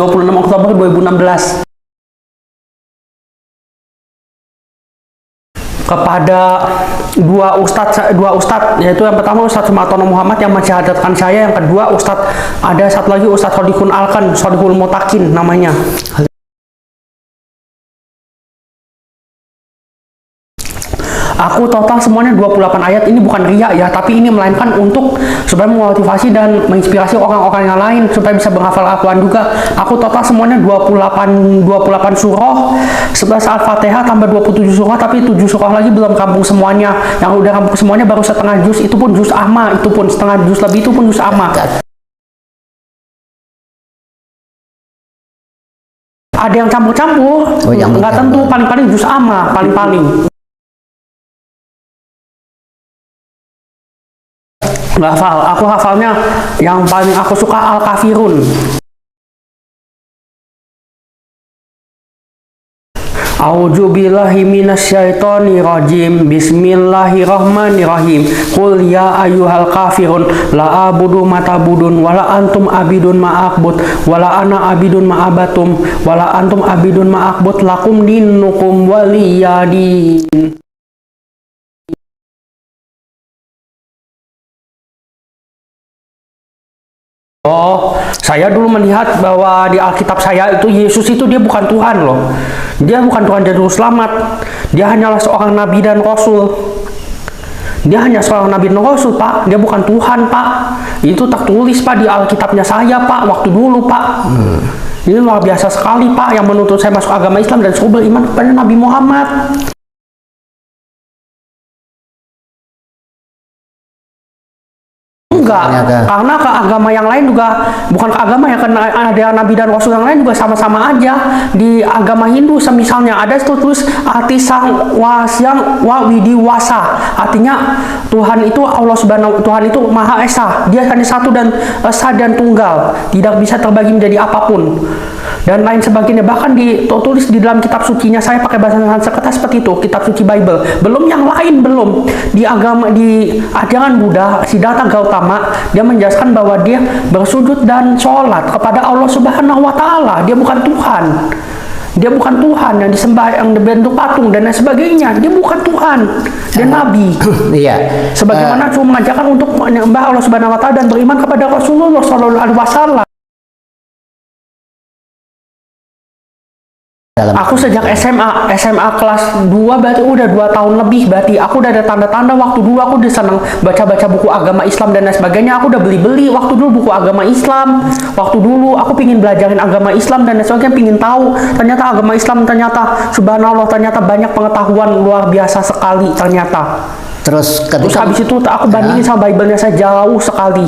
26 Oktober 2016. Kepada dua ustadz, yaitu yang pertama Ustadz Sumartono Muhammad yang mensyahadatkan saya, yang kedua ada satu lagi Ustadz Shodikun Alkan, Shodikul Mutakin namanya. Aku total semuanya 28 ayat. Ini bukan riya ya, tapi ini melainkan untuk supaya memotivasi dan menginspirasi orang-orang yang lain supaya bisa menghafal Al-Quran juga. Aku total semuanya 28 surah, 11 Al-Fatihah tambah 27 surah, tapi 7 surah lagi belum kampung semuanya. Yang udah kampung semuanya baru setengah juz, itu pun juz amma, itu pun setengah juz lebih, itu pun juz amma. Ada yang campur-campur, nggak tentu, paling-paling juz amma, paling-paling. Nggak hafal, aku hafalnya yang paling aku suka Al-Kafirun. A'udzubillahi minasyaitonir rajim. Bismillahirrahmanirrahim. Qul ya ayyuhal kafirun la a'budu ma ta'budun wala antum abidun ma a'bud wala ana abidun ma abatum wala antum abidun ma a'bud lakum dinukum waliyadin. Oh, saya dulu melihat bahwa di Alkitab saya itu Yesus itu dia bukan Tuhan loh. Dia bukan Tuhan dan Juru Selamat. Dia hanyalah seorang nabi dan rasul. Dia hanya seorang nabi dan rasul, Pak. Dia bukan Tuhan, Pak. Itu tertulis, Pak, di Alkitabnya saya, Pak, waktu dulu, Pak. Ini luar biasa sekali, Pak, yang menuntut saya masuk agama Islam dan suruh beriman kepada Nabi Muhammad. Enggak, karena ke agama yang lain juga bukan ke agama ya, karena ada nabi dan rasul yang lain juga sama-sama aja. Di agama Hindu semisalnya ada tulis arti sang wasyang wa widiwasa, artinya Tuhan itu Allah Subhanahu, Tuhan itu Maha Esa, dia hanya satu dan esa dan tunggal, tidak bisa terbagi menjadi apapun dan lain sebagainya. Bahkan ditulis di dalam kitab sucinya saya pakai bahasa Sanskerta seperti itu, kitab suci Bible. Belum yang lain, belum di agama, di ajaran Buddha Siddhartha Gautama, dia menjelaskan bahwa dia bersujud dan sholat kepada Allah Subhanahu wa Ta'ala. Dia bukan Tuhan. Dia bukan Tuhan yang disembah, yang berbentuk patung dan lain sebagainya. Dia bukan Tuhan dan Nabi. Iya. Sebagaimana cuma mengajarkan untuk menyembah Allah Subhanahu wa Ta'ala dan beriman kepada Rasulullah Sallallahu Alaihi Wasallam. Aku sejak SMA kelas 2 berarti udah 2 tahun lebih, berarti aku udah ada tanda-tanda. Waktu dulu aku udah seneng baca-baca buku agama Islam dan lain sebagainya. Aku udah beli-beli waktu dulu buku agama Islam. Waktu dulu aku pingin belajarin agama Islam dan lain sebagainya, pingin tahu. Ternyata agama Islam ternyata subhanallah, ternyata banyak pengetahuan luar biasa sekali ternyata. Terus habis itu aku bandingin sama Bible-nya, saya jauh sekali.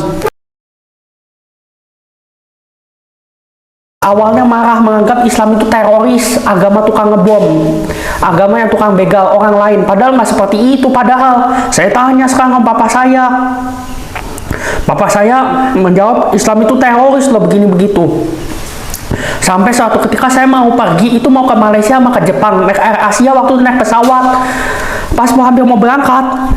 Awalnya marah, menganggap Islam itu teroris, agama tukang ngebom, agama yang tukang begal orang lain. Padahal nggak seperti itu. Padahal saya tanya sekarang sama papa saya. Papa saya menjawab Islam itu teroris loh, begini begitu. Sampai suatu ketika saya mau pergi, itu mau ke Malaysia, mau ke Jepang, naik Air Asia. Waktu itu naik pesawat, pas hampir mau berangkat,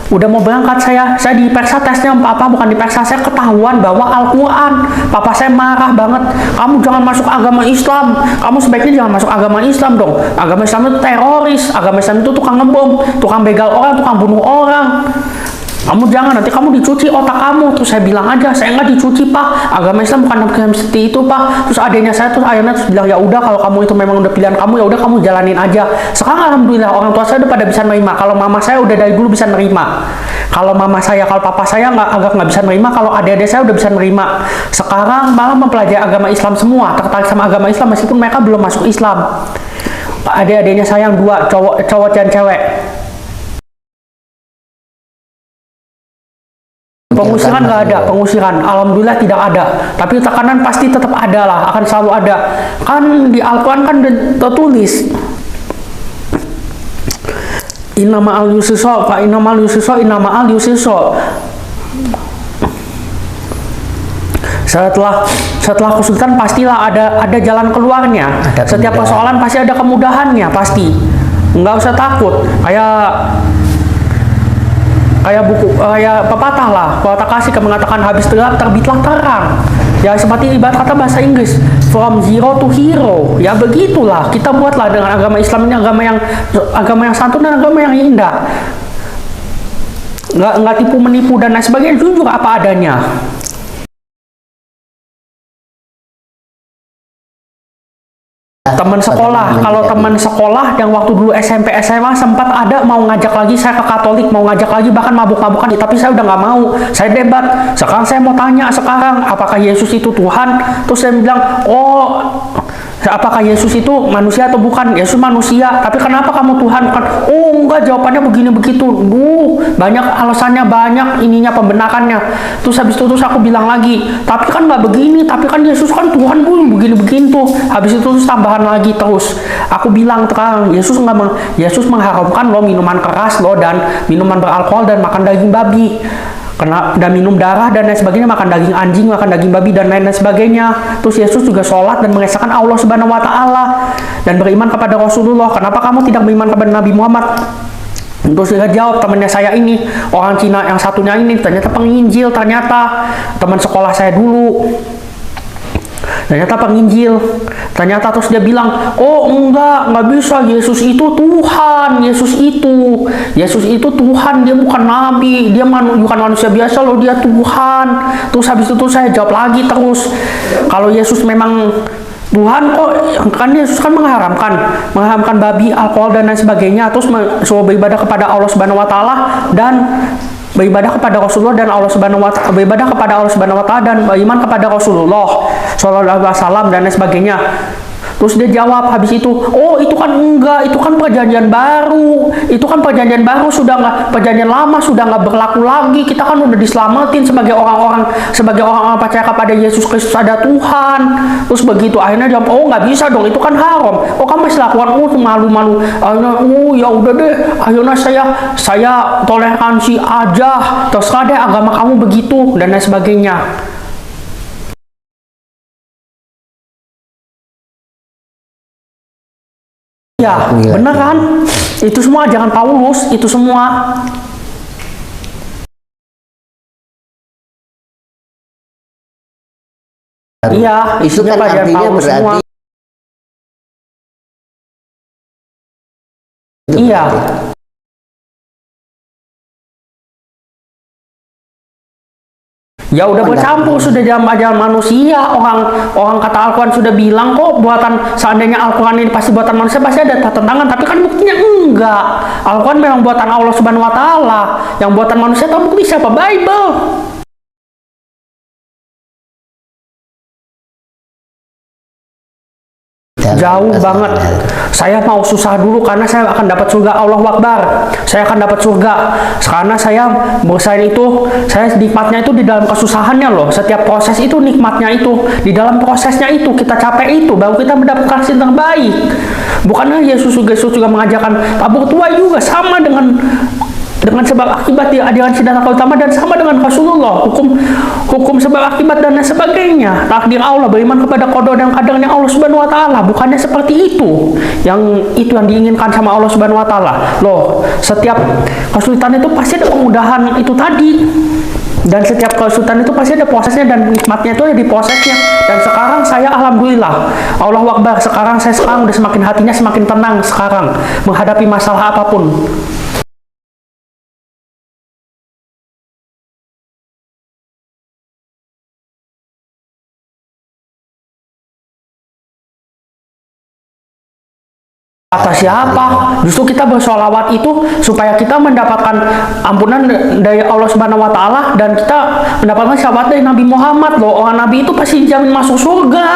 udah mau berangkat saya diperiksa tesnya papa, bukan diperiksa, saya ketahuan bahwa Al-Quran. Papa saya marah banget, kamu jangan masuk agama Islam, kamu sebaiknya jangan masuk agama Islam dong, agama Islam itu teroris, agama Islam itu tukang ngebom, tukang begal orang, tukang bunuh orang. Kamu jangan, nanti kamu dicuci otak kamu. Terus saya bilang aja, saya nggak dicuci, Pak, agama Islam bukan seperti itu, Pak. Terus adanya saya tuh ayahnya terus bilang, ya udah kalau kamu itu memang udah pilihan kamu, ya udah kamu jalanin aja. Sekarang alhamdulillah orang tua saya udah pada bisa nerima. Kalau mama saya udah dari dulu bisa nerima. Kalau mama saya, kalau papa saya agak nggak bisa nerima. Kalau adik-adik saya udah bisa nerima. Sekarang malah mempelajari agama Islam semua, tertarik sama agama Islam meskipun mereka belum masuk Islam. Adik-adiknya saya yang 2, cowok dan cewek. Pengusiran nggak ada, pengusiran alhamdulillah tidak ada, tapi tekanan pasti tetap ada lah, akan selalu ada. Kan di Al-Quran kan tertulis innama al-yusra fa innamal yusra innama al-yusra. Setelah kesulitan pastilah ada jalan keluarnya. Setiap persoalan pasti ada kemudahannya, pasti. Nggak usah takut. Kayak buku, kayak pepatah lah, pepatah kasih mengatakan habis gelap terbitlah terang. Ya seperti ibarat kata bahasa Inggris, from zero to hero. Ya begitulah, kita buatlah dengan agama Islam ini agama yang santun dan agama yang indah. Nggak tipu menipu dan lain sebagainya, jujur apa adanya. Teman sekolah, kalau teman sekolah yang waktu dulu SMP SMA sempat ada mau ngajak lagi saya ke Katolik, mau ngajak lagi bahkan mabuk-mabukan, tapi saya udah nggak mau, saya debat. Sekarang saya mau tanya sekarang, apakah Yesus itu Tuhan? Terus saya bilang, oh apakah Yesus itu manusia atau bukan? Yesus manusia, tapi kenapa kamu Tuhan? Bukan. Oh enggak, jawabannya begini begitu. Banyak alasannya, banyak ininya pembenarannya. Terus habis itu terus aku bilang lagi, tapi kan nggak begini, tapi kan Yesus kan Tuhan begini begitu. Habis itu terus tambahan lagi terus. Aku bilang terang, Yesus mengharamkan lo minuman keras lo dan minuman beralkohol dan makan daging babi. Dan minum darah dan lain sebagainya, makan daging anjing, makan daging babi dan lain sebagainya. Terus Yesus juga sholat dan mengesahkan Allah Subhanahu wa Ta'ala dan beriman kepada Rasulullah. Kenapa kamu tidak beriman kepada Nabi Muhammad? Terus dia jawab, temannya saya ini, orang Cina yang satunya ini ternyata penginjil, ternyata teman sekolah saya dulu. Ternyata penginjil, ternyata terus dia bilang, oh nggak bisa, Yesus itu Tuhan, Yesus itu Tuhan, dia bukan nabi, dia bukan manusia biasa loh, dia Tuhan. Terus habis itu saya jawab lagi terus, kalau Yesus memang Tuhan kok, kan Yesus kan mengharamkan babi, alkohol dan lain sebagainya, terus suruh beribadah kepada Allah Subhanahu wa Ta'ala dan beribadah kepada Rasulullah dan Allah Subhanahu wa Ta'ala, beribadah kepada Allah Subhanahu wa Ta'ala dan beriman kepada Rasulullah sallallahu alaihi wasallam dan lain sebagainya. Terus dia jawab habis itu, oh itu kan enggak, itu kan perjanjian baru, sudah nggak, perjanjian lama sudah nggak berlaku lagi, kita kan udah diselamatin sebagai orang-orang percaya kepada Yesus Kristus ada Tuhan. Terus begitu akhirnya dia, oh nggak bisa dong, itu kan haram, oh kamu masih lakukan, malu-malu, ya udah deh, akhirnya saya toleransi aja, terserah deh agama kamu begitu dan lain sebagainya. Ya, bener kan? Itu semua ajaran Paulus, itu semua. Iya, isinya ajaran Paulus semua. Iya. Ya udah bercampur sudah dalam ajaran manusia. Orang kata Al-Quran sudah bilang kok, seandainya Al-Quran ini pasti buatan manusia, pasti ada tentangan, tapi kan buktinya enggak. Al-Quran memang buatan Allah Subhanahu wa Ta'ala. Yang buatan manusia tahu bukti siapa? Bible. Jauh banget. Saya mau susah dulu karena saya akan dapat surga. Allahu Akbar. Saya akan dapat surga. Karena saya bersaing itu, saya nikmatnya itu di dalam kesusahannya loh. Setiap proses itu nikmatnya itu. Di dalam prosesnya itu kita capek itu baru kita mendapatkan hasil terbaik. Bukannya Yesus juga mengajarkan tabur tuai juga sama dengan sebab akibat di adilan sidang utama dan sama dengan Rasulullah, hukum sebab akibat dan sebagainya, takdir Allah, beriman kepada qada dan qadarnya Allah Subhanahu wa Ta'ala. Bukannya seperti itu yang diinginkan sama Allah Subhanahu wa Ta'ala loh. Setiap kesulitan itu pasti ada kemudahan itu tadi, dan setiap kesulitan itu pasti ada prosesnya dan nikmatnya itu ada di prosesnya. Dan sekarang saya alhamdulillah, Allahu Akbar, sekarang udah semakin hatinya semakin tenang sekarang menghadapi masalah apapun. Kata siapa? Justru kita bersolawat itu supaya kita mendapatkan ampunan dari Allah Subhanahu wa Ta'ala dan kita mendapatkan syafaat dari Nabi Muhammad loh. Orang Nabi itu pasti dijamin masuk surga.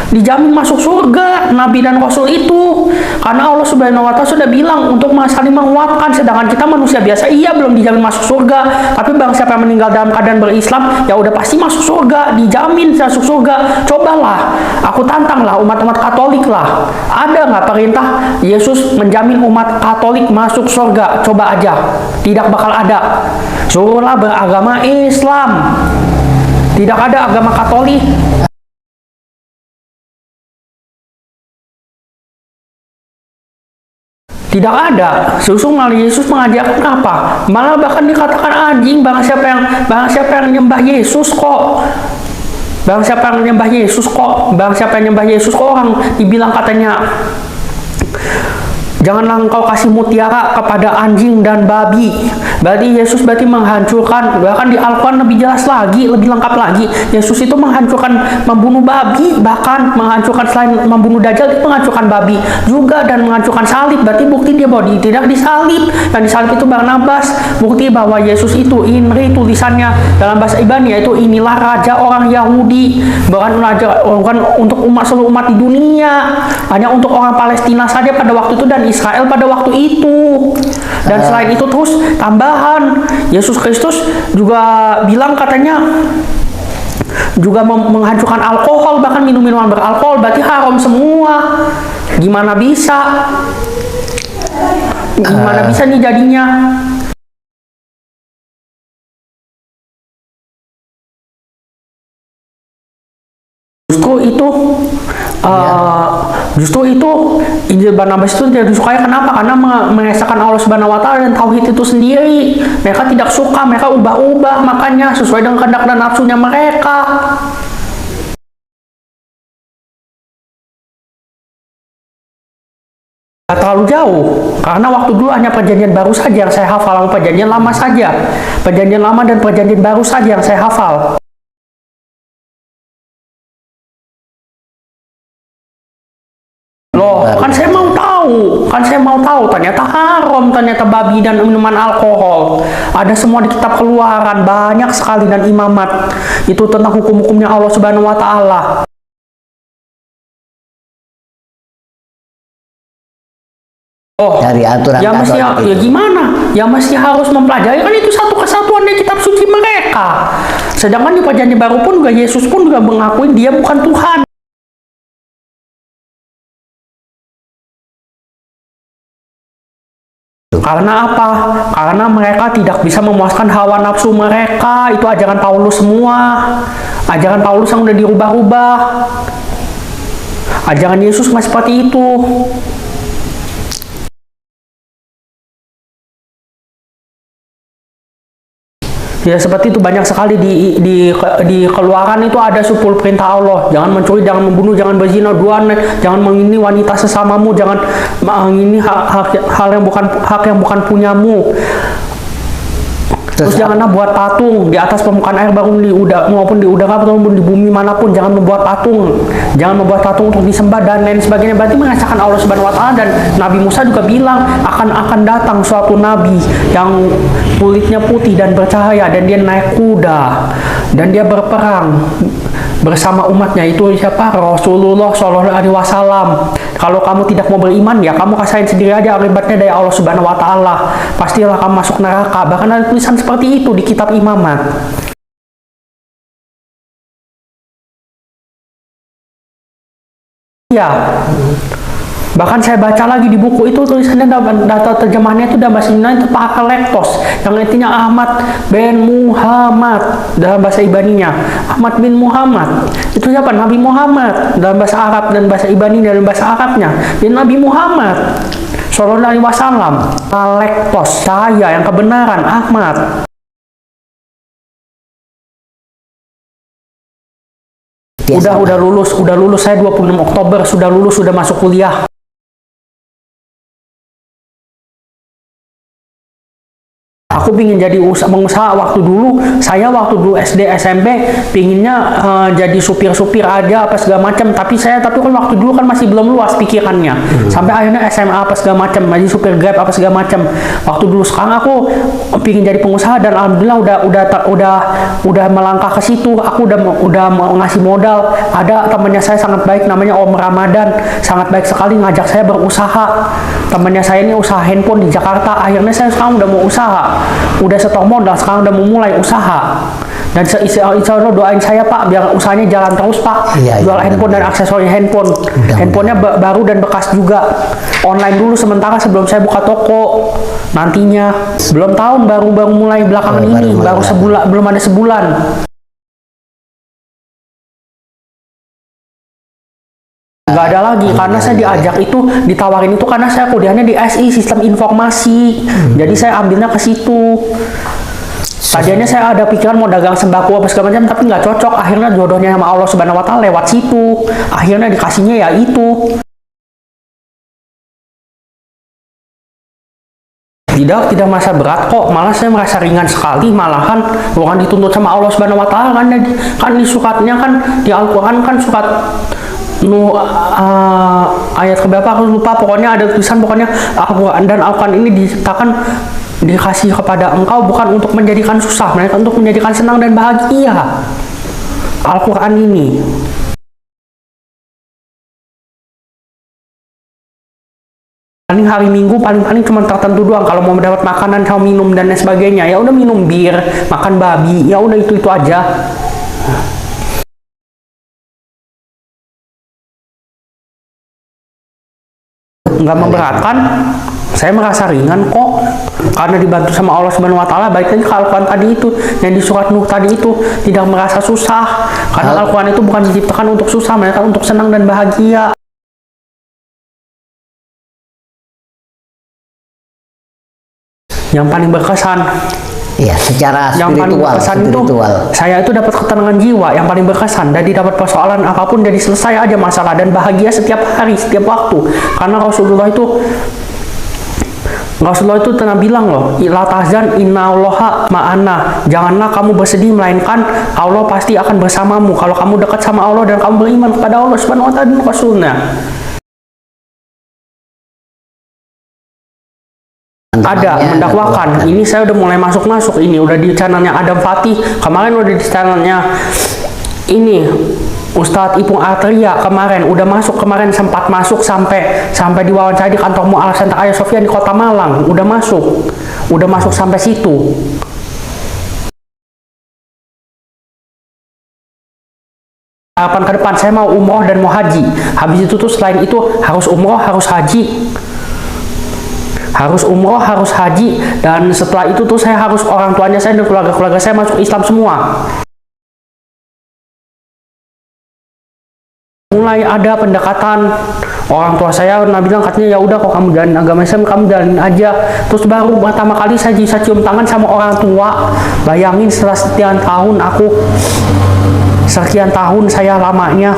Dijamin masuk surga Nabi dan Rasul itu. Karena Allah Subhanahu wa Ta'ala sudah bilang untuk saling menguatkan, sedangkan kita manusia biasa iya belum dijamin masuk surga. Tapi barang siapa yang meninggal dalam keadaan berislam, ya udah pasti masuk surga, dijamin masuk surga. Cobalah, aku tantanglah umat-umat Katolik lah. Ada nggak perintah Yesus menjamin umat Katolik masuk surga? Coba aja, tidak bakal ada. Suruhlah beragama Islam, tidak ada agama Katolik. Tidak ada. Susu malah Yesus mengajarkan apa? Malah bahkan dikatakan anjing barang siapa yang nyembah Yesus kok. Barang siapa yang menyembah Yesus kok, orang dibilang katanya, janganlah engkau kasih mutiara kepada anjing dan babi. Berarti Yesus menghancurkan, bahkan di Al-Quran lebih jelas lagi, lebih lengkap lagi. Yesus itu menghancurkan, membunuh babi, bahkan menghancurkan, selain membunuh Dajjal, dia menghancurkan babi juga dan menghancurkan salib. Berarti bukti dia bahwa dia tidak disalib. Yang disalib itu Barnabas. Bukti bahwa Yesus itu, ini tulisannya dalam bahasa Ibrani, yaitu inilah raja orang Yahudi. Bukan untuk seluruh umat di dunia, hanya untuk orang Palestina saja pada waktu itu dan Israel pada waktu itu. Dan selain itu terus tambahan, Yesus Kristus juga bilang katanya juga menghancurkan alkohol, bahkan minum-minuman beralkohol, berarti haram semua. Gimana bisa nih jadinya? Justru itu Injil Barnabas itu tidak disukai. Kenapa? Karena mengesahkan Allah Subhanahu wa Ta'ala dan tauhid itu sendiri. Mereka tidak suka, mereka ubah-ubah makanya sesuai dengan kehendak dan nafsunya mereka. Gak terlalu jauh, karena waktu dulu hanya perjanjian baru saja yang saya hafal, perjanjian lama saja, perjanjian lama dan perjanjian baru saja yang saya hafal. Loh, kan saya mau tahu, ternyata haram, ternyata babi dan minuman alkohol. Ada semua di kitab Keluaran, banyak sekali, dan Imamat. Itu tentang hukum-hukumnya Allah Subhanahu wa Ta'ala. Oh, dari aturan ya mesti ya gimana? Ya mesti harus mempelajari, kan itu satu kesatuan dari kitab suci mereka. Sedangkan di perjanjian baru pun juga Yesus pun juga mengakui dia bukan Tuhan. Karena apa? Karena mereka tidak bisa memuaskan hawa nafsu mereka. Itu ajaran Paulus semua. Ajaran Paulus yang udah dirubah-rubah. Ajaran Yesus nggak seperti itu. Ya seperti itu, banyak sekali di Keluaran itu ada 10 perintah Allah. Jangan mencuri, jangan membunuh, jangan berzina, jangan mengini wanita sesamamu, jangan mengini hal yang bukan punyamu. Terus janganlah buat patung di atas permukaan air maupun di udara ataupun di bumi manapun. Jangan membuat patung. Jangan membuat patung untuk disembah dan lain sebagainya. Berarti mengesahkan Allah Subhanahu wa Ta'ala. Dan Nabi Musa juga bilang akan datang suatu nabi yang kulitnya putih dan bercahaya, dan dia naik kuda dan dia berperang bersama umatnya. Itu siapa? Rasulullah Shallallahu Alaihi Wasallam. Kalau kamu tidak mau beriman, ya kamu rasain sendiri aja akibatnya dari Allah Subhanahu wa Ta'ala. Pastilah kamu masuk neraka. Bahkan ada tulisan seperti itu di kitab Imamat. Ya. Bahkan saya baca lagi di buku itu tulisannya, data terjemahannya itu dalam bahasa Yunani itu Pakalektos, yang artinya Ahmad bin Muhammad dalam bahasa Ibraninya. Ahmad bin Muhammad itu siapa? Nabi Muhammad dalam bahasa Arab, dan bahasa Ibrani dalam bahasa Arabnya dan Nabi Muhammad Shallallahu Alaihi Wasallam. Pakalektos, cahaya yang kebenaran, Ahmad. Udah lulus saya 26 Oktober, sudah lulus, sudah masuk kuliah. Aku pingin jadi pengusaha waktu dulu SD SMP pinginnya jadi supir aja apa segala macam, tapi kan waktu dulu kan masih belum luas pikirannya. Sampai akhirnya SMA apa segala macam, jadi supir Grab apa segala macam waktu dulu. Sekarang aku pingin jadi pengusaha, dan alhamdulillah udah melangkah ke situ. Aku udah mau ngasih modal. Ada temannya saya sangat baik, namanya Om Ramadan, sangat baik sekali, ngajak saya berusaha. Temannya saya ini usaha handphone di Jakarta. Akhirnya saya sekarang udah mau usaha, udah setor modal, sekarang udah mau mulai usaha. Dan insya Allah doain saya Pak, biar usahanya jalan terus Pak. Jual handphone dan aksesori handphone. Handphonenya baru dan bekas juga. Online dulu sementara sebelum saya buka toko nantinya. Belum tahun, baru mulai belakangan ini, baru sebulan, belum ada sebulan. Nggak ada lagi, karena saya diajak itu, ditawarin itu karena saya kuliahnya di SI, Sistem Informasi. Jadi saya ambilnya ke situ. Tadinya saya ada pikiran mau dagang sembako apa segala macam, tapi nggak cocok. Akhirnya jodohnya sama Allah Subhanahu Wa Taala lewat situ. Akhirnya dikasihnya ya itu. Tidak merasa berat kok, malah saya merasa ringan sekali, malahan bukan dituntut sama Allah Subhanahu Wa Taala kan di suratnya kan di Al-Quran kan surat ayat keberapa aku lupa, pokoknya ada tulisan pokoknya Al-Quran dan Al-Quran ini diciptakan dikasih kepada engkau bukan untuk menjadikan susah, melainkan untuk menjadikan senang dan bahagia. Al-Quran ini paling hari Minggu paling cuma tertentu doang, kalau mau mendapat makanan sama minum dan lain sebagainya ya udah minum bir, makan babi, ya udah itu aja. Nggak memberatkan, saya merasa ringan kok karena dibantu sama Allah Subhanahu Wa Taala. Baik lagi Al-Quran tadi itu yang di surat Nuh tadi itu tidak merasa susah karena Al-Quran itu bukan diciptakan untuk susah, melainkan untuk senang dan bahagia. Yang paling berkesan, ya, secara yang paling berkesan spiritual. itu saya itu dapat ketenangan jiwa yang paling berkesan. Jadi dapat persoalan apapun jadi selesai aja masalah dan bahagia setiap hari, setiap waktu. Karena Rasulullah itu pernah bilang loh, la tahzan innallaha ma'ana. Janganlah kamu bersedih, melainkan Allah pasti akan bersamamu kalau kamu dekat sama Allah dan kamu beriman kepada Allah Subhanahu Wa Taala dan Rasulnya. Ada mendakwakan. Ini saya udah mulai masuk ini udah di channelnya Adam Fatih, kemarin udah di channelnya ini Ustadz Ipung Arteria, kemarin udah masuk, kemarin sempat masuk sampai diwawancara di kantor Mu'alaf Center Ayah Sofia di Kota Malang, udah masuk sampai situ. Harapan ke depan saya mau umroh dan mau haji. Habis itu tuh selain itu harus umroh, harus haji. Harus umroh, harus haji, dan setelah itu tuh saya harus orang tuanya saya dan keluarga saya masuk Islam semua. Mulai ada pendekatan, orang tua saya pernah bilang katanya ya udah kok kamu jalanin agama Islam, kamu jalanin aja. Terus baru pertama kali saya bisa cium tangan sama orang tua. Bayangin setelah sekian tahun saya lamanya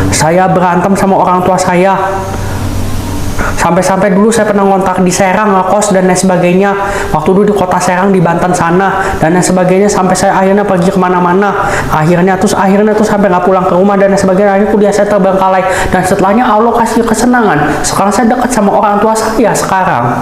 saya berantem sama orang tua saya. Sampai-sampai dulu saya pernah ngontak di Serang, ngekos dan lain sebagainya. Waktu dulu di kota Serang di Banten sana dan lain sebagainya, sampai saya akhirnya pergi kemana-mana. Akhirnya tuh sampai nggak pulang ke rumah dan lain sebagainya. Akhirnya kuliah saya terbengkalai dan setelahnya Allah kasih kesenangan. Sekarang saya dekat sama orang tua saya sekarang.